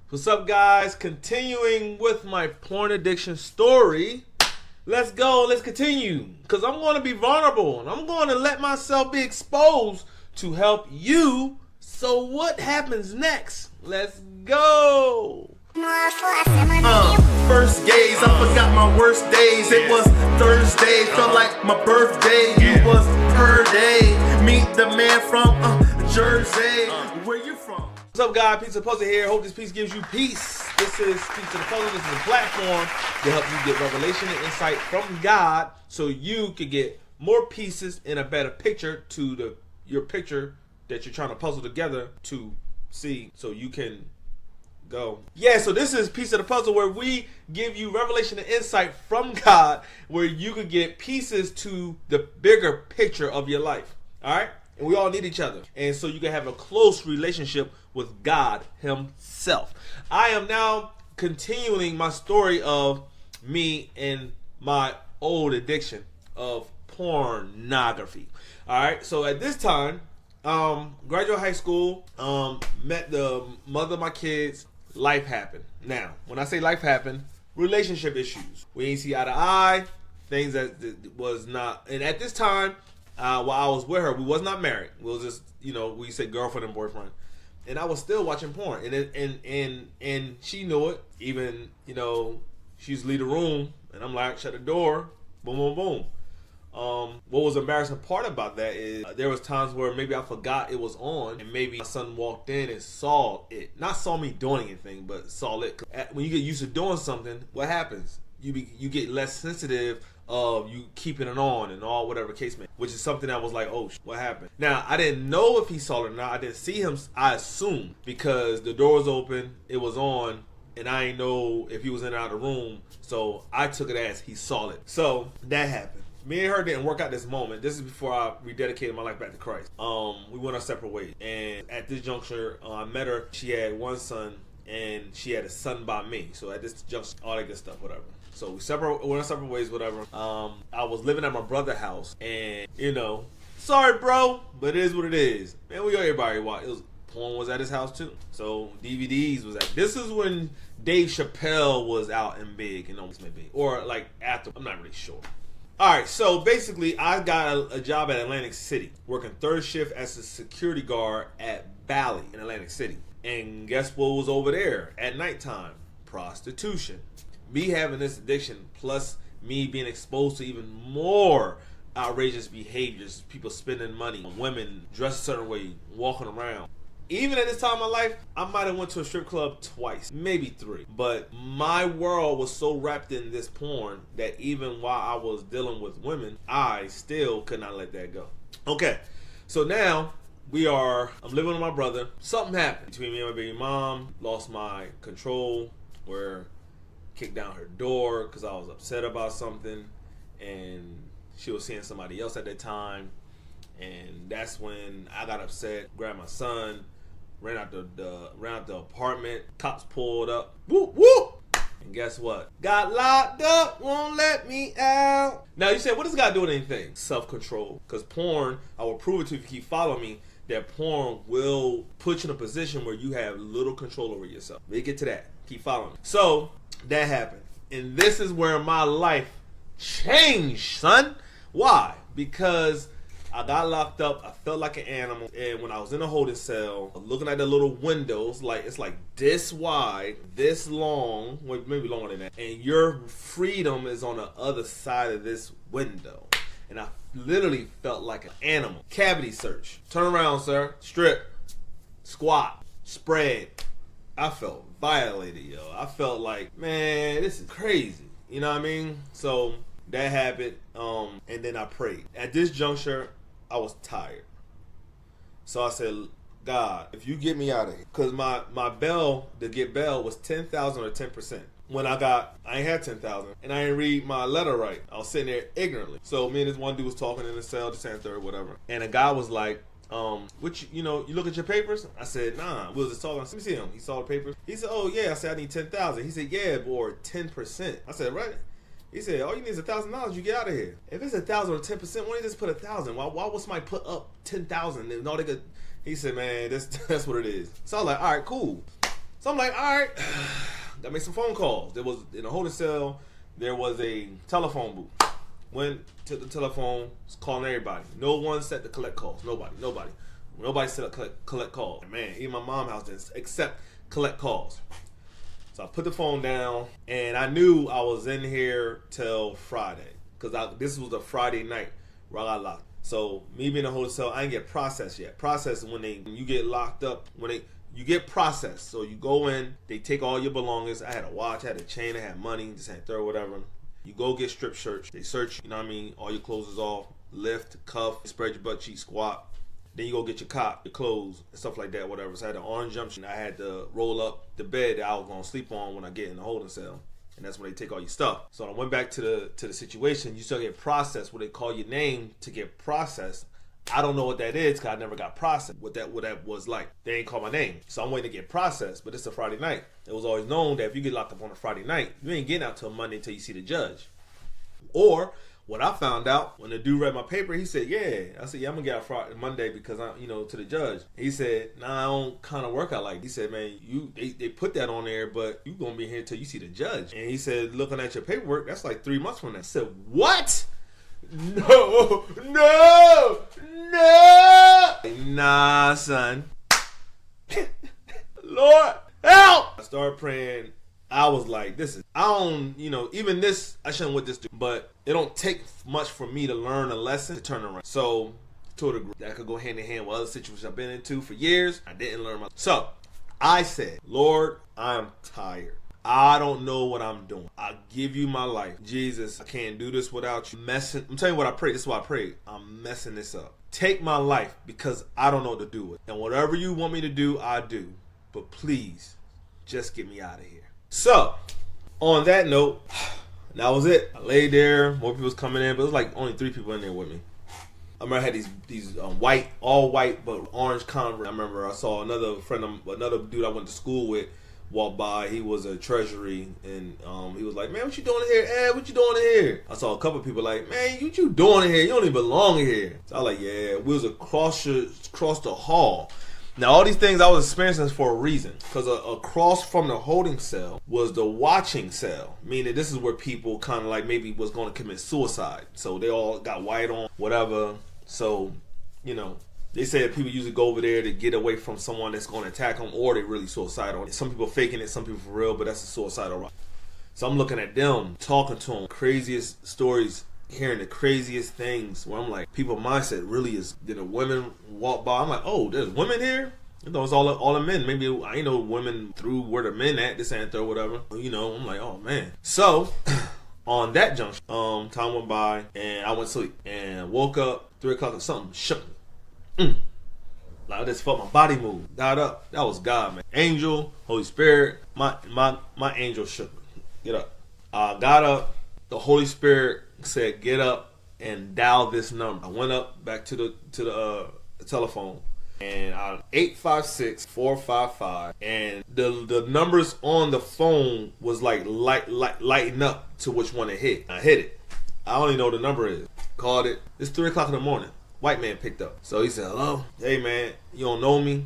What's up, guys? Continuing with my porn addiction story. Let's go. Let's continue. Because I'm going to be vulnerable and I'm going to let myself be exposed to help you. So what happens next? Let's go. First gaze, I forgot my worst days. It was Thursday, felt like my birthday. You was her day. Meet the man from Jersey. Where you from? What's up, guys? Pizza Puzzle here. Hope this piece gives you peace. This is Pizza the Puzzle. This is a platform to help you get revelation and insight from God so you can get more pieces and a better picture to your picture that you're trying to puzzle together to see so you can go. Yeah, so this is Piece of the Puzzle where we give you revelation and insight from God where you can get pieces to the bigger picture of your life. All right? And we all need each other. And so you can have a close relationship with God himself. I am now continuing my story of me and my old addiction of pornography. All right? So at this time, graduate high school, met the mother of my kids. Life happened. Now, when I say life happened, relationship issues. We ain't see eye to eye. Things that was not. And at this time, while I was with her, we was not married. We was just, we said girlfriend and boyfriend. And I was still watching porn. And she knew it. Even, she used to leave the room. And I'm like, shut the door. Boom, boom, boom. What was the embarrassing part about that is there was times where maybe I forgot it was on, and maybe my son walked in and saw it. Not saw me doing anything, but saw it. When you get used to doing something, what happens? You get less sensitive of you keeping it on and all whatever case may, which is something that was like, oh, what happened? Now, I didn't know if he saw it or not. I didn't see him, I assumed, because the door was open, it was on, and I didn't know if he was in or out of the room, so I took it as he saw it. So that happened. Me and her didn't work out this moment. This is before I rededicated my life back to Christ. We went our separate ways. And at this juncture, I met her. She had one son, and she had a son by me. So at this juncture, all that good stuff, whatever. So we went our separate ways, whatever. I was living at my brother's house, and, sorry, bro, but it is what it is. Man, we everybody watch. Porn was at his house, too. So DVDs was at. This is when Dave Chappelle was out and big, maybe. Or, like, after. I'm not really sure. All right, so basically, I got a job at Atlantic City, working third shift as a security guard at Bally in Atlantic City. And guess what was over there at nighttime? Prostitution. Me having this addiction, plus me being exposed to even more outrageous behaviors, people spending money, women dressed a certain way, walking around. Even at this time in my life, I might have went to a strip club twice, maybe 3. But my world was so wrapped in this porn that even while I was dealing with women, I still could not let that go. Okay, so now I'm living with my brother. Something happened between me and my baby mom. Lost my control, where kicked down her door because I was upset about something. And she was seeing somebody else at that time. And that's when I got upset, grabbed my son, ran out the apartment. Cops pulled up. Whoop, whoop. And guess what? Got locked up, won't let me out. Now you say, what does God do with anything? Self-control. Because porn, I will prove it to you if you keep following me, that porn will put you in a position where you have little control over yourself. We'll get to that. Keep following me. So, that happened. And this is where my life changed, son. Why? Because I got locked up. I felt like an animal. And when I was in a holding cell, looking at the little windows, it's like this wide, this long, maybe longer than that. And your freedom is on the other side of this window. And I literally felt like an animal. Cavity search. Turn around, sir. Strip. Squat. Spread. I felt violated, yo. I felt like, man, this is crazy. You know what I mean? So that happened. And then I prayed. At this juncture, I was tired. So I said, God, if you get me out of here. Because my bail, to get bail, was $10,000 or 10%. When I ain't had 10,000. And I didn't read my letter right. I was sitting there ignorantly. So me and this one dude was talking in the cell, the same third, whatever. And a guy was like, you look at your papers? I said, nah. We was just talking. Let me see him. He saw the papers. He said, oh, yeah. I said, I need 10,000. He said, yeah, or 10%. I said, right? He said, all you need is $1,000. You get out of here. If it's 1,000 or 10%, why don't you just put 1,000? Why would somebody put up 10,000? And all they could. He said, man, that's what it is. So I was like, all right, cool. So So I'm like, all right, gotta make some phone calls. There was, in a holding cell, there was a telephone booth. Went to the telephone, was calling everybody. No one set to collect calls. Nobody set to collect calls. Man, even my mom's house didn't accept collect calls. So I put the phone down, and I knew I was in here till Friday, because this was a Friday night where I got locked. So me being in a holding cell, I didn't get processed yet. Processed when you get locked up, you get processed. So you go in, they take all your belongings. I had a watch, I had a chain, I had money, just had throw whatever. You go get strip searched. They search, you know what I mean? All your clothes is off. Lift, cuff, spread your butt cheek, squat. Then you go get your cot, your clothes, and stuff like that, whatever. So I had an orange jumpsuit. I had to roll up the bed that I was going to sleep on when I get in the holding cell. And that's when they take all your stuff. So I went back to the situation. You still get processed. Where they call your name to get processed. I don't know what that is because I never got processed. What that was like. They ain't call my name. So I'm waiting to get processed. But it's a Friday night. It was always known that if you get locked up on a Friday night, you ain't getting out till Monday until you see the judge. Or what I found out when the dude read my paper, he said, yeah. I said, yeah, I'm gonna get out Friday, Monday because I, to the judge. He said, nah, I don't kind of work out like. He said, man, they put that on there, but you gonna be here until you see the judge. And he said, looking at your paperwork, that's like 3 months from now. I said, what? No. Nah, son. Lord, help! I started praying. I was like, even this, I shouldn't with this dude, but it don't take much for me to learn a lesson to turn around. So, to a degree, that could go hand in hand with other situations I've been into for years. I didn't learn my. So, I said, Lord, I'm tired. I don't know what I'm doing. I give you my life. Jesus, I can't do this without you. I'm telling you what I prayed. This is why I prayed. I'm messing this up. Take my life because I don't know what to do with it. And whatever you want me to do, I do. But please, just get me out of here. So, on that note, that was it. I laid there. More people was coming in, but it was like only 3 people in there with me. I remember I had these white, all white, but orange Converse. I remember I saw another dude I went to school with walk by. He was a treasury, and he was like, man, what you doing in here? Ed, what you doing in here? I saw a couple people like, man, what you doing in here? You don't even belong in here. So I was like, yeah, we was across the hall. Now, all these things I was experiencing for a reason. Because across from the holding cell was the watching cell. Meaning this is where people kind of like maybe was going to commit suicide. So they all got white on, whatever. So, they say that people usually go over there to get away from someone that's going to attack them, or they really suicidal. Some people faking it, some people for real, but that's a suicidal route. So I'm looking at them, talking to them, craziest stories, hearing the craziest things where I'm like, people mindset really is, did a women walk by? I'm like, oh, there's women here? I thought it was all the men. Maybe I ain't know women through where the men at, this and that or whatever. I'm like, oh man. So on that junction, time went by and I went to sleep and woke up 3 o'clock or something shook me. Like I just felt my body move. Got up. That was God, man. Angel, Holy Spirit, my angel shook me. Get up. I got up. The Holy Spirit said, get up and dial this number. I went up back to the telephone, and I 856-455, and the numbers on the phone was like lighting up to which one it hit. I hit it. I only know the number is. Called it. It's 3 o'clock in the morning. White man picked up. So he said, hello? Hey man, you don't know me.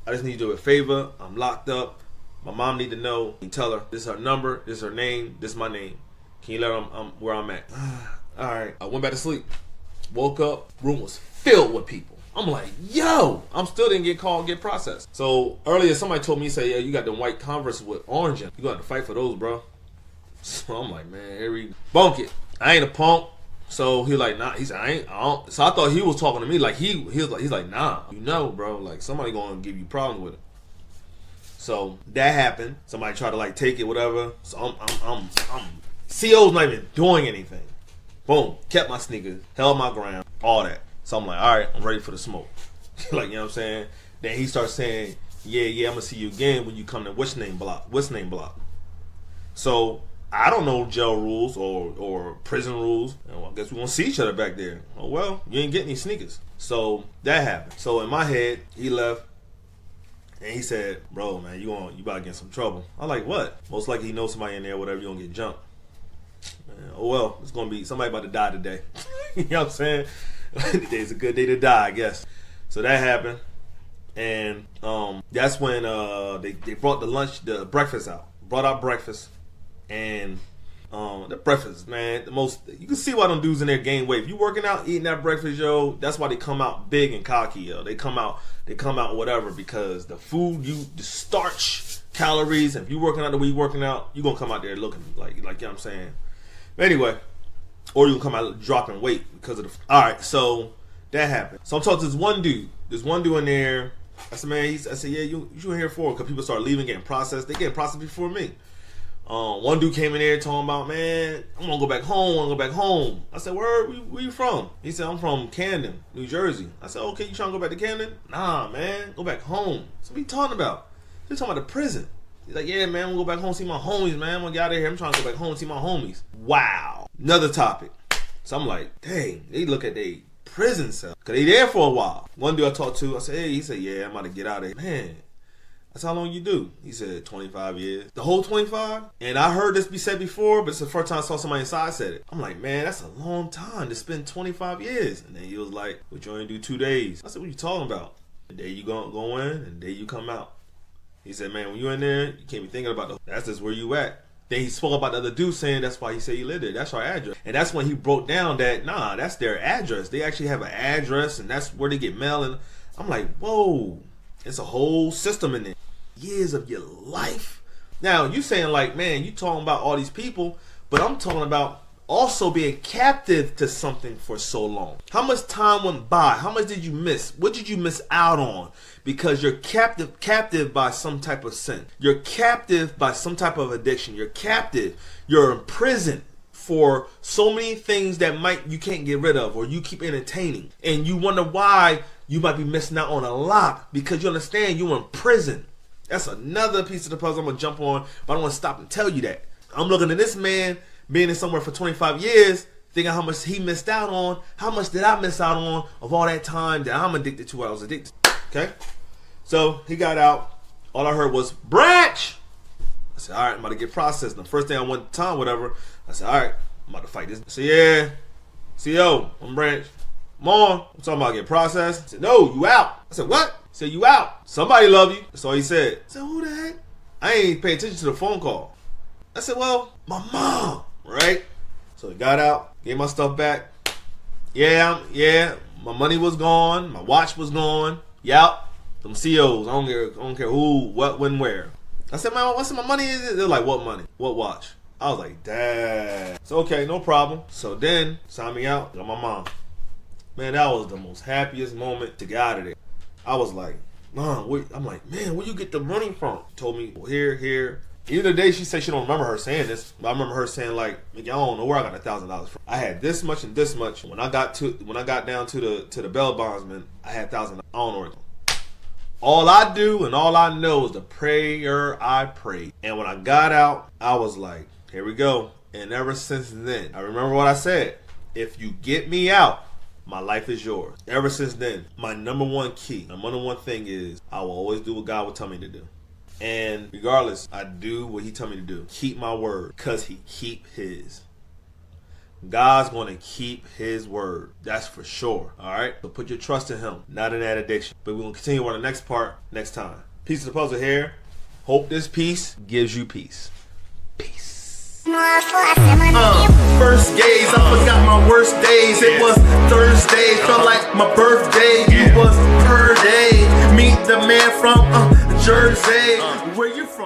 I just need you to do a favor. I'm locked up. My mom need to know. You tell her this is her number, this is her name, this is my name. Can you let her where I'm at? Alright. I went back to sleep. Woke up. Room was filled with people. I'm like, yo! I'm still didn't get processed. So earlier somebody told me, yeah, you got the white Converse with orange in. You got to fight for those, bro. So I'm like, man, here we bunk it. I ain't a punk. So he like, nah. He said, I don't. So I thought he was talking to me like he's like, nah. Bro, like somebody gonna give you problems with it. So that happened. Somebody tried to like take it, whatever. So I'm CO's not even doing anything. Boom. Kept my sneakers. Held my ground. All that. So I'm like, all right, I'm ready for the smoke. Like, you know what I'm saying? Then he starts saying, yeah, I'm going to see you again when you come to what's name block. So I don't know jail rules or prison rules. I guess we're going to see each other back there. Oh, well, you ain't getting any sneakers. So that happened. So in my head, he left. And he said, bro, man, you about to get in some trouble. I'm like, what? Most likely he knows somebody in there, whatever, you're going to get jumped. Oh well, it's gonna be somebody about to die today. You know what I'm saying? Today's a good day to die, I guess. So that happened. And that's when they brought the breakfast out. Brought out breakfast, and the breakfast, man, you can see why them dudes in there gain weight. If you working out, eating that breakfast, yo, that's why they come out big and cocky, yo. They come out whatever, because the food, the starch, calories. If you working out the way you working out, you gonna come out there looking like you know what I'm saying. But anyway, or you'll come out dropping weight because of the. All right, so that happened. So I'm talking to this one dude. There's one dude in there. I said, man, I said, yeah, you in here for? Because people start leaving, getting processed. They getting processed before me. One dude came in there talking about, man, I'm gonna go back home. I said, where you from? He said, I'm from Camden, New Jersey. I said, okay, you trying to go back to Camden? Nah, man, go back home. So what you talking about? He's talking about the prison. He's like, yeah, man, I'm gonna go back home, see my homies, man. I'm gonna get out of here. I'm trying to go back home, see my homies. Wow. Another topic. So I'm like, dang, they look at their prison cell. Cause they there for a while. One dude I talked to, I said, hey, he said, yeah, I'm about to get out of here. Man, that's how long you do? He said 25 years. The whole 25? And I heard this be said before, but it's the first time I saw somebody inside said it. I'm like, man, that's a long time to spend 25 years. And then he was like, what you only do 2 days? I said, what you talking about? The day you go in and the day you come out. He said, man, when you in there, you can't be thinking about that's just where you at. Then he spoke about the other dude saying that's why he said he lived there. That's our address. And that's when he broke down that, nah, that's their address. They actually have an address, and that's where they get mail. And I'm like, whoa, it's a whole system in there. Years of your life. Now, you saying like, man, you talking about all these people, but I'm talking about also being captive to something for so long. How much time went by? How much did you miss? What did you miss out on? Because you're captive by some type of sin. You're captive by some type of addiction. You're captive. You're imprisoned for so many things that you can't get rid of, or you keep entertaining. And you wonder why you might be missing out on a lot, because you understand you're in prison. That's another piece of the puzzle I'm going to jump on, but I don't want to stop and tell you that. I'm looking at this man being in somewhere for 25 years, thinking how much he missed out on. How much did I miss out on of all that time that I'm addicted to what I was addicted to? Okay? So he got out. All I heard was, Branch! I said, all right, I'm about to get processed. And the first thing I went to Tom, whatever, I said, all right, I'm about to fight this. I said, yeah. CO, I'm Branch. Come on. I'm talking about getting processed. I said, no, you out. I said, what? He said, you out. Somebody love you. That's all he said. I said, who the heck? I ain't paying attention to the phone call. I said, well, my mom, right? So he got out, gave my stuff back. Yeah, my money was gone. My watch was gone. Yep. Them COs, I don't care who, what, when, where. I said, man, what's my money? They're like, what money? What watch? I was like, dad. So, okay, no problem. So then, signed me out, got my mom. Man, that was the most happiest moment to get out of there. I was like, Mom, I'm like, man, where you get the money from? She told me, well, here. Even the day she said she don't remember her saying this, but I remember her saying like, I don't know where I got $1,000 from. I had this much and this much. When I got down to the bail bondsman, I had $1,000. I don't know where it's from. All I do and all I know is the prayer I prayed. And when I got out, I was like, here we go. And ever since then, I remember what I said. If you get me out, my life is yours. Ever since then, my number one key, my number one thing is I will always do what God will tell me to do. And regardless, I do what he tell me to do. Keep my word, because he keep his. God's going to keep his word. That's for sure. All right? So put your trust in him, not in that addiction. But we're going to continue on the next part next time. Piece of the puzzle here. Hope this piece gives you peace. Peace. First gaze, I forgot my worst days. It was Thursday, felt like my birthday. You was her day. Meet the man from Jersey. Where you from?